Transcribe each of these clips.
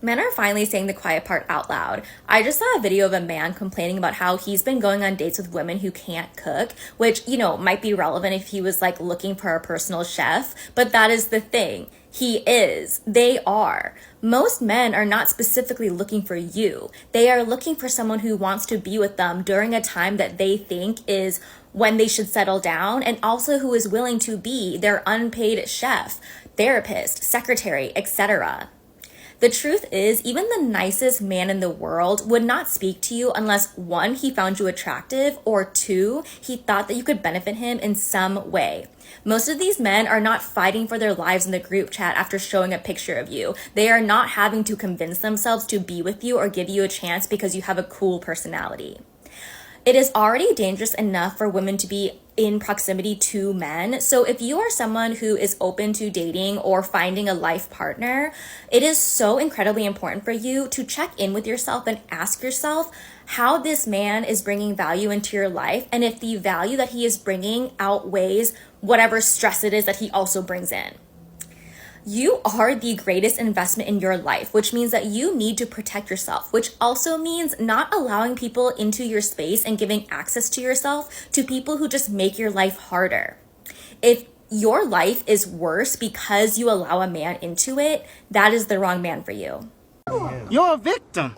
Men are finally saying the quiet part out loud. I just saw a video of a man complaining about how he's been going on dates with women who can't cook, which, might be relevant if he was like looking for a personal chef, but that is the thing. He is. They are. Most men are not specifically looking for you. They are looking for someone who wants to be with them during a time that they think is when they should settle down, and also who is willing to be their unpaid chef, therapist, secretary, etc. The truth is, even the nicest man in the world would not speak to you unless one, he found you attractive, or two, he thought that you could benefit him in some way. Most of these men are not fighting for their lives in the group chat after showing a picture of you. They are not having to convince themselves to be with you or give you a chance because you have a cool personality. It is already dangerous enough for women to be in proximity to men. So if you are someone who is open to dating or finding a life partner, it is so incredibly important for you to check in with yourself and ask yourself how this man is bringing value into your life, and if the value that he is bringing outweighs whatever stress it is that he also brings in. You are the greatest investment in your life, which means that you need to protect yourself, which also means not allowing people into your space and giving access to yourself to people who just make your life harder. If your life is worse because you allow a man into it, that is the wrong man for you. You're a victim.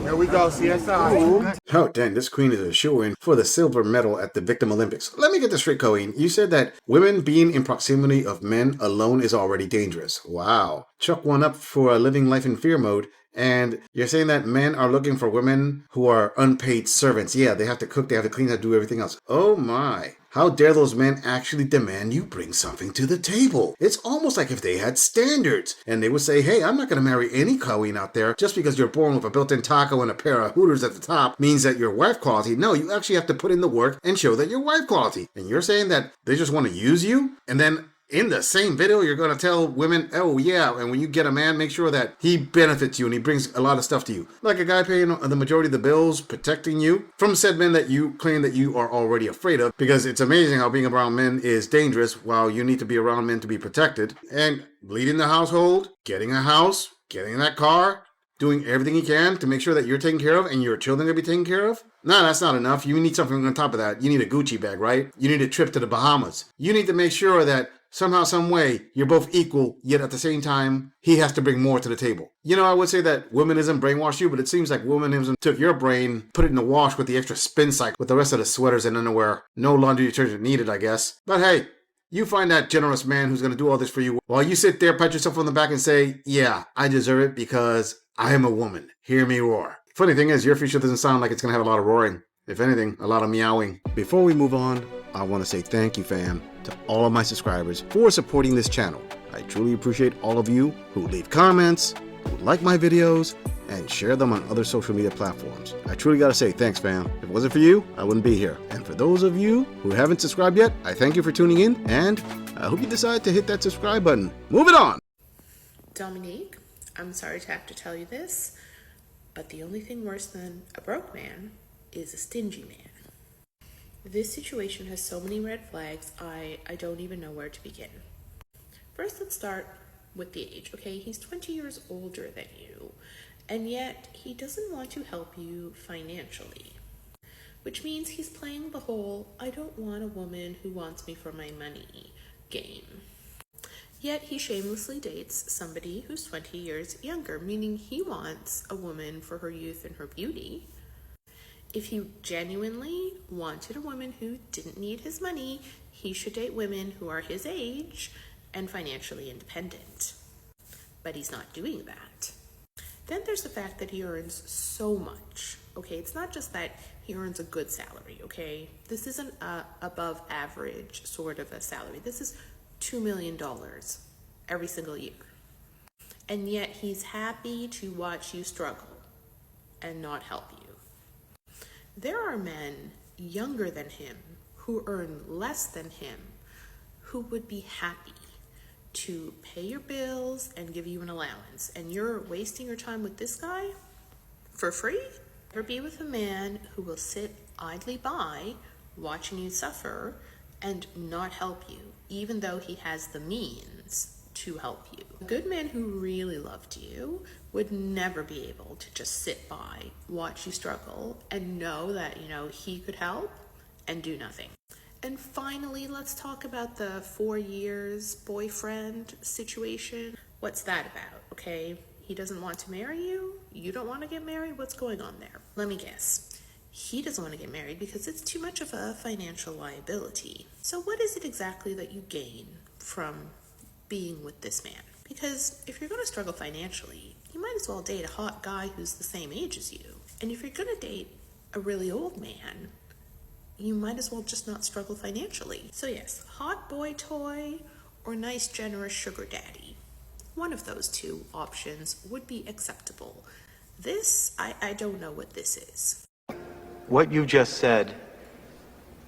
Here we go, CSI. Oh, dang, this queen is a shoo-in for the silver medal at the Victim Olympics. Let me get this straight, Colleen. You said that women being in proximity of men alone is already dangerous. Wow. Chuck one up for living life in fear mode. And you're saying that men are looking for women who are unpaid servants. Yeah, they have to cook, they have to clean, they have to do everything else. Oh my. How dare those men actually demand you bring something to the table? It's almost like if they had standards. And they would say, hey, I'm not going to marry any Colleen out there just because you're born with a built-in taco and a pair of Hooters at the top means that you're wife quality. No, you actually have to put in the work and show that you're wife quality. And you're saying that they just want to use you? And then in the same video, you're going to tell women, oh yeah, and when you get a man, make sure that he benefits you and he brings a lot of stuff to you. Like a guy paying the majority of the bills, protecting you from said men that you claim that you are already afraid of, because it's amazing how being around men is dangerous while you need to be around men to be protected. And leading the household, getting a house, getting in that car, doing everything he can to make sure that you're taken care of and your children are going to be taken care of? No, that's not enough. You need something on top of that. You need a Gucci bag, right? You need a trip to the Bahamas. You need to make sure that somehow, some way, you're both equal, yet at the same time, he has to bring more to the table. I would say that womanism brainwashed you, but it seems like womanism took your brain, put it in the wash with the extra spin cycle, with the rest of the sweaters and underwear. No laundry detergent needed, I guess. But hey, you find that generous man who's going to do all this for you, while you sit there, pat yourself on the back and say, yeah, I deserve it because I am a woman. Hear me roar. Funny thing is, your future doesn't sound like it's going to have a lot of roaring. If anything, a lot of meowing. Before we move on, I want to say thank you, fam, to all of my subscribers for supporting this channel. I truly appreciate all of you who leave comments, who like my videos, and share them on other social media platforms. I truly gotta say thanks, fam. If it wasn't for you, I wouldn't be here. And for those of you who haven't subscribed yet, I thank you for tuning in, and I hope you decide to hit that subscribe button. Move it on! Dominique, I'm sorry to have to tell you this, but the only thing worse than a broke man is a stingy man. This situation has so many red flags, I don't even know where to begin. First, let's start with the age, okay? He's 20 years older than you, and yet he doesn't want to help you financially, which means he's playing the whole, I don't want a woman who wants me for my money game. Yet he shamelessly dates somebody who's 20 years younger, meaning he wants a woman for her youth and her beauty. If he genuinely wanted a woman who didn't need his money, he should date women who are his age and financially independent. But he's not doing that. Then there's the fact that he earns so much, okay? It's not just that he earns a good salary, okay? This isn't a above average sort of a salary. This is $2 million every single year. And yet he's happy to watch you struggle and not help you. There are men younger than him who earn less than him who would be happy to pay your bills and give you an allowance, and you're wasting your time with this guy for free? Or be with a man who will sit idly by watching you suffer and not help you, even though he has the means to help you. A good man who really loved you would never be able to just sit by, watch you struggle, and know that, he could help and do nothing. And finally, let's talk about the 4 years boyfriend situation. What's that about, okay? He doesn't want to marry you? You don't want to get married? What's going on there? Let me guess. He doesn't want to get married because it's too much of a financial liability. So what is it exactly that you gain from being with this man? Because if you're going to struggle financially, you might as well date a hot guy who's the same age as you. And if you're going to date a really old man, you might as well just not struggle financially. So yes, hot boy toy or nice generous sugar daddy. One of those two options would be acceptable. This, I don't know what this is. What you just said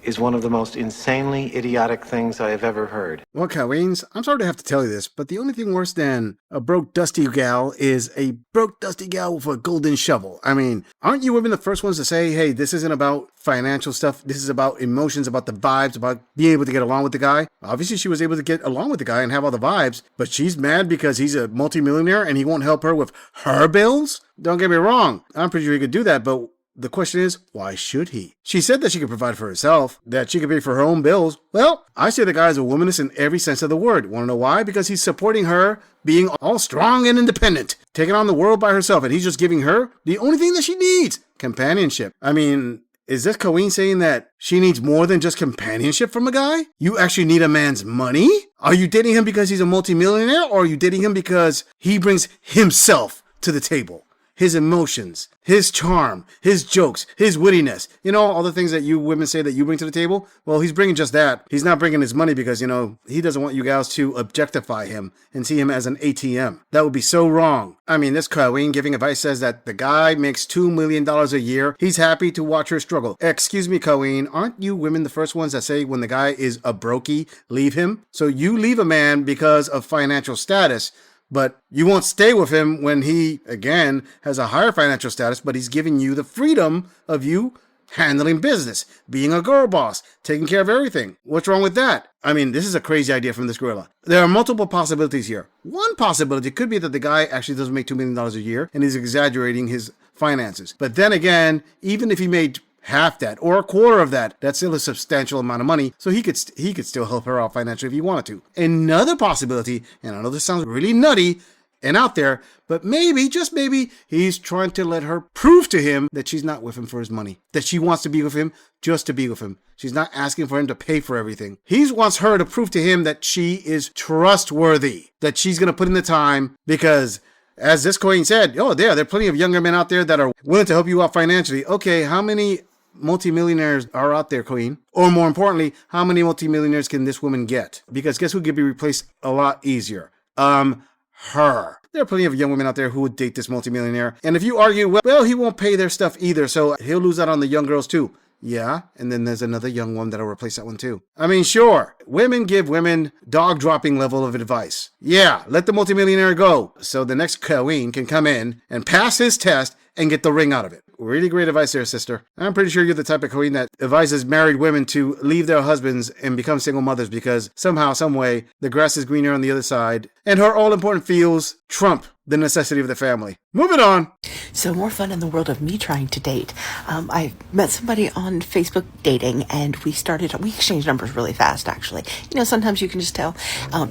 is one of the most insanely idiotic things I have ever heard. Well, Colleens, I'm sorry to have to tell you this, but the only thing worse than a broke, dusty gal is a broke, dusty gal with a golden shovel. I mean, aren't you women the first ones to say, hey, this isn't about financial stuff, this is about emotions, about the vibes, about being able to get along with the guy? Obviously, she was able to get along with the guy and have all the vibes, but she's mad because he's a multimillionaire and he won't help her with her bills? Don't get me wrong, I'm pretty sure he could do that, but the question is, why should he? She said that she could provide for herself, that she could pay for her own bills. Well, I say the guy is a womanist in every sense of the word. Want to know why? Because he's supporting her being all strong and independent, taking on the world by herself, and he's just giving her the only thing that she needs, companionship. I mean, is this Colleen saying that she needs more than just companionship from a guy? You actually need a man's money? Are you dating him because he's a multimillionaire, or are you dating him because he brings himself to the table? His emotions, his charm, his jokes, his wittiness. All the things that you women say that you bring to the table? Well, he's bringing just that. He's not bringing his money because, he doesn't want you gals to objectify him and see him as an ATM. That would be so wrong. I mean, this Colleen giving advice says that the guy makes $2 million a year. He's happy to watch her struggle. Excuse me, Colleen, aren't you women the first ones that say when the guy is a brokey, leave him? So you leave a man because of financial status, but you won't stay with him when he, again, has a higher financial status, but he's giving you the freedom of you handling business, being a girl boss, taking care of everything. What's wrong with that? I mean, this is a crazy idea from this gorilla. There are multiple possibilities here. One possibility could be that the guy actually doesn't make $2 million a year and he's exaggerating his finances. But then again, even if he made half that or a quarter of that, that's still a substantial amount of money, so he could still help her out financially if he wanted to. Another possibility, and I know this sounds really nutty and out there, but maybe, just maybe, he's trying to let her prove to him that she's not with him for his money, that she wants to be with him just to be with him. She's not asking for him to pay for everything. He wants her to prove to him that she is trustworthy, that she's going to put in the time, because as this Colleen said, there are plenty of younger men out there that are willing to help you out financially. Okay, how many multimillionaires are out there, Colleen? Or more importantly, how many multimillionaires can this woman get? Because guess who could be replaced a lot easier? Her. There are plenty of young women out there who would date this multimillionaire. And if you argue, well, he won't pay their stuff either, so he'll lose out on the young girls too. Yeah, and then there's another young one that'll replace that one too. I mean, sure, women give women dog-dropping level of advice. Yeah, let the multimillionaire go, so the next Colleen can come in and pass his test and get the ring out of it. Really great advice there, sister. I'm pretty sure you're the type of Colleen that advises married women to leave their husbands and become single mothers because somehow, some way, the grass is greener on the other side, and her all-important feels trump the necessity of the family. Moving on. So more fun in the world of me trying to date. I met somebody on Facebook dating, and we exchanged numbers really fast, actually. Sometimes you can just tell.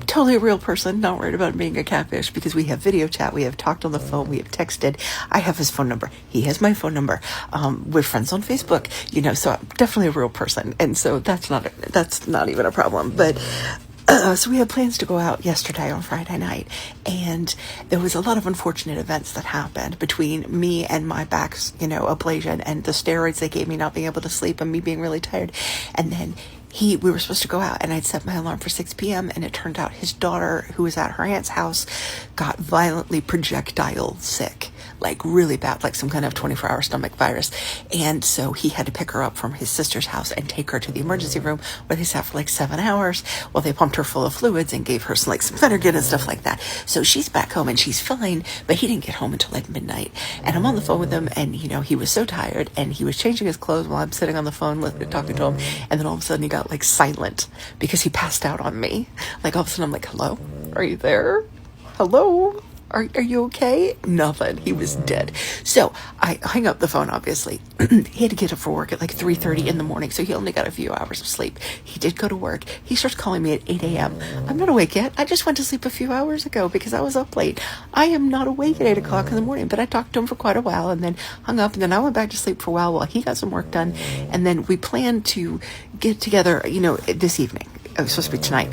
Totally a real person, not worried about being a catfish, because we have video chat, we have talked on the phone, we have texted. I have his phone number. He has my phone number. We're friends on Facebook, so I'm definitely a real person. And so that's not even a problem. But so we had plans to go out yesterday on Friday night, and there was a lot of unfortunate events that happened between me and my back's, ablation and the steroids they gave me not being able to sleep and me being really tired. And then we were supposed to go out, and I'd set my alarm for 6 p.m. and it turned out his daughter, who was at her aunt's house, got violently projectile sick. Like really bad, like some kind of 24-hour stomach virus. And so he had to pick her up from his sister's house and take her to the emergency room, where they sat for like 7 hours while they pumped her full of fluids and gave her some Phenergan and stuff like that. So she's back home and she's fine, but he didn't get home until like midnight. And I'm on the phone with him, and he was so tired, and he was changing his clothes while I'm sitting on the phone talking to him. And then all of a sudden he got like silent because he passed out on me. Like all of a sudden I'm like, hello? Are you there? Hello? Are you okay? Nothing. He was dead. So I hung up the phone, obviously. He had to get up for work at like 3:30 in the morning, so he only got a few hours of sleep. He did go to work. He starts calling me at 8 a.m. I'm not awake yet. I just went to sleep a few hours ago because I was up late. I am not awake at 8 o'clock in the morning, but I talked to him for quite a while and then hung up, and then I went back to sleep for a while he got some work done, and then we planned to get together, this evening. It was supposed to be tonight.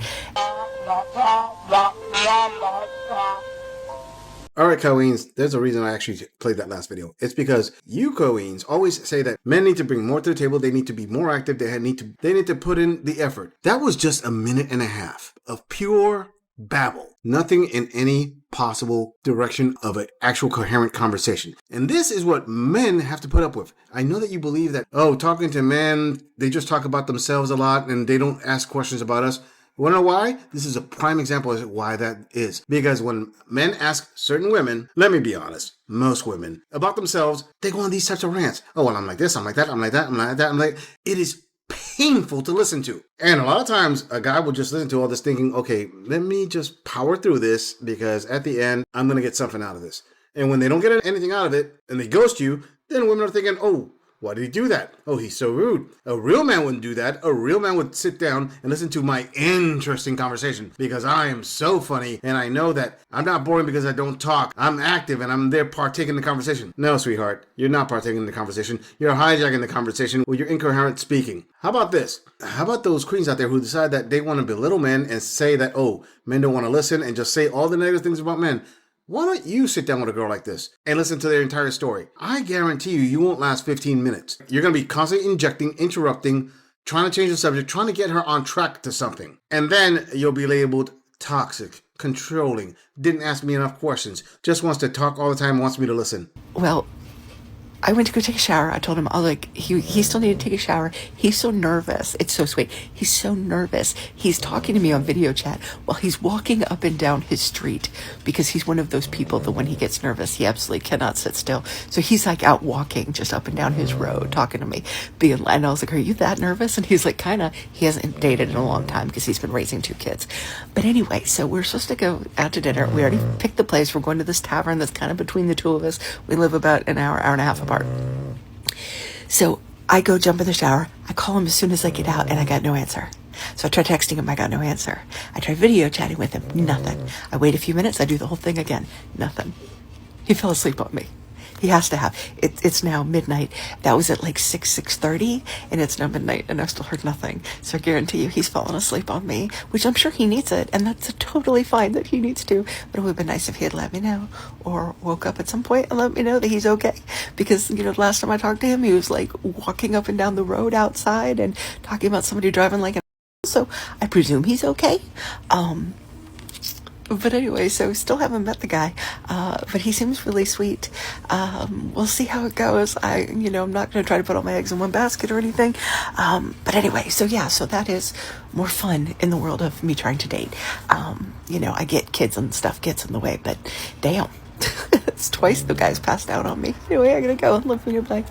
All right, Colleens, there's a reason I actually played that last video. It's because you Colleens always say that men need to bring more to the table. They need to be more active. They need to put in the effort. That was just a minute and a half of pure babble. Nothing in any possible direction of an actual coherent conversation. And this is what men have to put up with. I know that you believe that, talking to men, they just talk about themselves a lot and they don't ask questions about us. Want to know why? This is a prime example of why that is. Because when men ask certain women, let me be honest, most women, about themselves, they go on these types of rants. Oh, well, I'm like this, I'm like that, I'm like that, I'm like that, I'm like... It is painful to listen to. And a lot of times, a guy will just listen to all this thinking, okay, let me just power through this because at the end, I'm going to get something out of this. And when they don't get anything out of it and they ghost you, then women are thinking, oh, why did he do that? Oh, he's so rude. A real man wouldn't do that. A real man would sit down and listen to my interesting conversation because I am so funny and I know that I'm not boring because I don't talk. I'm active and I'm there partaking in the conversation. No, sweetheart, you're not partaking in the conversation. You're hijacking the conversation with your incoherent speaking. How about this? How about those queens out there who decide that they want to belittle men and say that, men don't want to listen and just say all the negative things about men? Why don't you sit down with a girl like this and listen to their entire story? I guarantee you won't last 15 minutes. You're going to be constantly injecting, interrupting, trying to change the subject, trying to get her on track to something. And then you'll be labeled toxic, controlling, didn't ask me enough questions, just wants to talk all the time, wants me to listen. Well, I went to go take a shower. I told him, he still needed to take a shower. He's so nervous. It's so sweet. He's so nervous. He's talking to me on video chat while he's walking up and down his street because he's one of those people that when he gets nervous, he absolutely cannot sit still. So he's like out walking just up and down his road talking to me. And I was like, are you that nervous? And he's like, kind of. He hasn't dated in a long time because he's been raising 2 kids. But anyway, so we're supposed to go out to dinner. We already picked the place. We're going to this tavern that's kind of between the two of us. We live about an hour and a half apart. So I go jump in the shower. I call him as soon as I get out and I got no answer. So I tried texting him. I got no answer. I tried video chatting with him. Nothing. I wait a few minutes. I do the whole thing again. Nothing. He fell asleep on me. He has to have. It's now midnight. That was at like 6:30, and it's now midnight, and I've still heard nothing. So I guarantee you he's fallen asleep on me, which I'm sure he needs it, and that's totally fine that he needs to. But it would have been nice if he had let me know, or woke up at some point and let me know that he's okay. Because, last time I talked to him, he was like walking up and down the road outside and talking about somebody driving like an so I presume he's okay. But anyway, so still haven't met the guy, but he seems really sweet. We'll see how it goes. I'm not going to try to put all my eggs in one basket or anything. But anyway, so that is more fun in the world of me trying to date. I get kids and stuff gets in the way, but damn, it's twice the guy's passed out on me. Anyway, I gotta go and live in your life.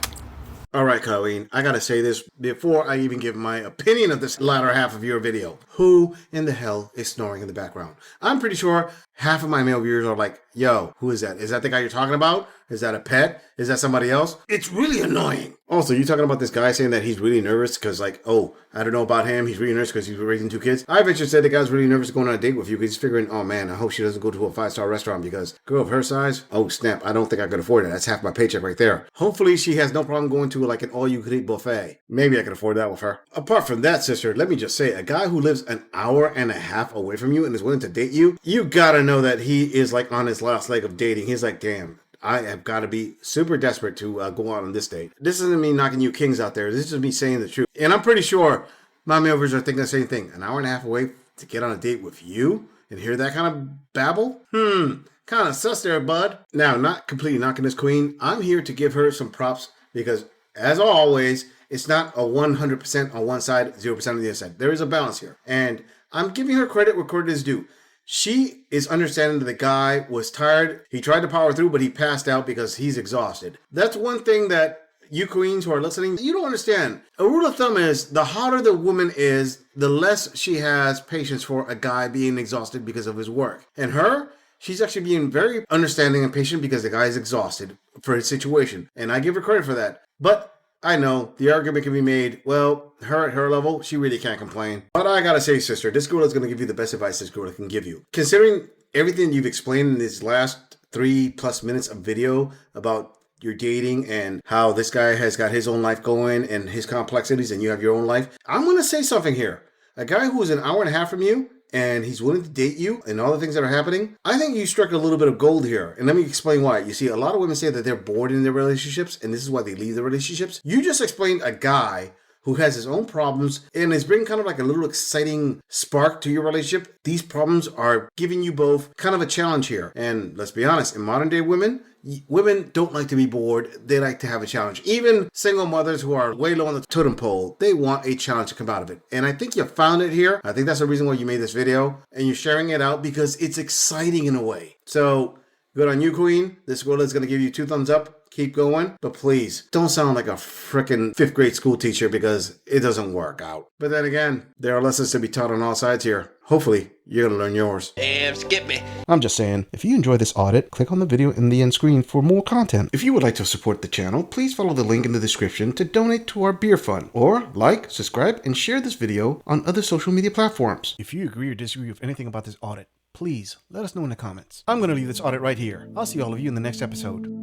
All right, Colleen, I gotta say this before I even give my opinion of this latter half of your video. Who in the hell is snoring in the background? I'm pretty sure half of my male viewers are like, yo, who is that? Is that the guy you're talking about? Is that a pet? Is that somebody else? It's really annoying. Also, you talking about this guy saying that he's really nervous because I don't know about him. He's really nervous because he's raising 2 kids. I eventually said the guy's really nervous going on a date with you because he's figuring, oh man, I hope she doesn't go to a 5-star restaurant because girl of her size, oh snap, I don't think I could afford it. That's half my paycheck right there. Hopefully she has no problem going to like an all-you-can-eat buffet. Maybe I can afford that with her. Apart from that, sister, let me just say, a guy who lives an hour and a half away from you and is willing to date you, you gotta know that he is like on his last leg of dating. He's like, damn, I have got to be super desperate to go out on this date. This isn't me knocking you kings out there. This is just me saying the truth. And I'm pretty sure my male viewers are thinking the same thing. An hour and a half away to get on a date with you and hear that kind of babble? Kind of sus there, bud. Now, not completely knocking this queen. I'm here to give her some props because, as always, it's not a 100% on one side, 0% on the other side. There is a balance here. And I'm giving her credit where credit is due. She is understanding that the guy was tired. He tried to power through, but he passed out because he's exhausted. That's one thing that you queens who are listening, you don't understand. A rule of thumb is the hotter the woman is, the less she has patience for a guy being exhausted because of his work. And her, she's actually being very understanding and patient because the guy is exhausted for his situation. And I give her credit for that. But I know the argument can be made, well, her at her level, she really can't complain. But I gotta say, sister, this girl is gonna give you the best advice this girl can give you. Considering everything you've explained in these last 3+ minutes of video about your dating and how this guy has got his own life going and his complexities and you have your own life, I'm gonna say something here. A guy who is an hour and a half from you and he's willing to date you and all the things that are happening, I think you struck a little bit of gold here. And let me explain why. You see, a lot of women say that they're bored in their relationships and this is why they leave their relationships. You just explained a guy who has his own problems and is bringing kind of like a little exciting spark to your relationship. These problems are giving you both kind of a challenge here. And let's be honest, in modern day women don't like to be bored. They like to have a challenge. Even single mothers who are way low on the totem pole, they want a challenge to come out of it. And I think you found it here. I think that's the reason why you made this video and you're sharing it out because it's exciting in a way. So good on you, queen. This girl is going to give you 2 thumbs up. Keep going, but please don't sound like a freaking 5th grade school teacher because it doesn't work out. But then again, there are lessons to be taught on all sides here. Hopefully, you're going to learn yours. Damn, skip me. I'm just saying, if you enjoy this audit, click on the video in the end screen for more content. If you would like to support the channel, please follow the link in the description to donate to our beer fund. Or like, subscribe, and share this video on other social media platforms. If you agree or disagree with anything about this audit, please let us know in the comments. I'm going to leave this audit right here. I'll see all of you in the next episode.